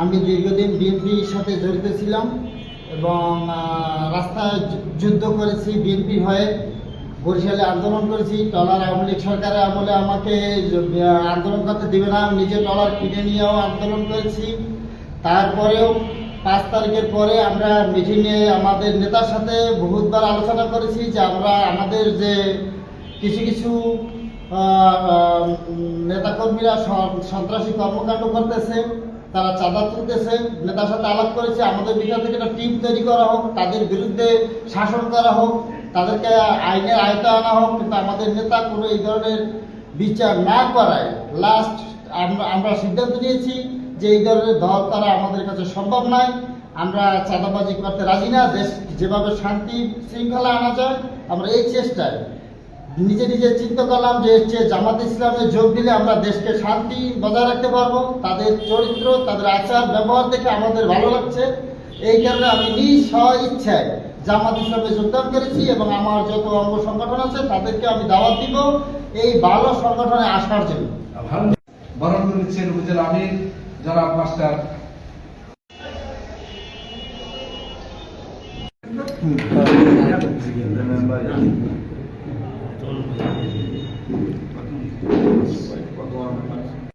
আমি দীর্ঘদিন বিএনপির সাথে জড়িত ছিলাম এবং রাস্তায় যুদ্ধ করেছি বিএনপি হয়ে, বরিশালে আন্দোলন করেছি। ট্রলার আওয়ামী লীগ সরকারের আমলে আমাকে আন্দোলন করতে দেবে না, নিজে ট্রলার কিনে নিয়েও আন্দোলন করেছি। তারপরেও 5 তারিখের পরে আমরা মিটিংয়ে আমাদের নেতার সাথে বহুতবার আলোচনা করেছি যে আমরা আমাদের যে কিছু নেতাকর্মীরা সন্ত্রাসী কর্মকাণ্ড করতেছে, তারা চাঁদা তুলতেছে, নেতার সাথে আলাপ করেছে আমাদের ভিতর থেকে একটা টিম তৈরি করা হোক, তাদের বিরুদ্ধে শাসন করা হোক, তাদেরকে আইনের আয়তায় আনা হোক। কিন্তু আমাদের নেতা কোনো এই ধরনের বিচার না করায় লাস্ট আমরা সিদ্ধান্ত নিয়েছি যে এই ধরনের দল করা আমাদের কাছে সম্ভব নয়। আমরা চাঁদাবাজি করতে রাজি না। দেশ যেভাবে শান্তি শৃঙ্খলা আনা যায় আমরা এই চেষ্টায় নিজে চিন্তা করলাম যে জামাত ইসলামে যোগ দিলে আমরা দেশকে শান্তি বজায় রাখতে পারবো। তাদের চরিত্র, তাদের আচার ব্যবহার দেখে আমাদের ভালো লাগছে। এই কারণে আমি নিঃস্ব ইচ্ছায় জামাত ইসলামে যোগদান করেছি এবং আমার যত অঙ্গ সংগঠন আছে তাদেরকে আমি দাওয়াত দিব এই ভালো সংগঠনে আসার জন্য। বরণ করেছেন উপজেলা আমির জনাব মাস্টার চলবে।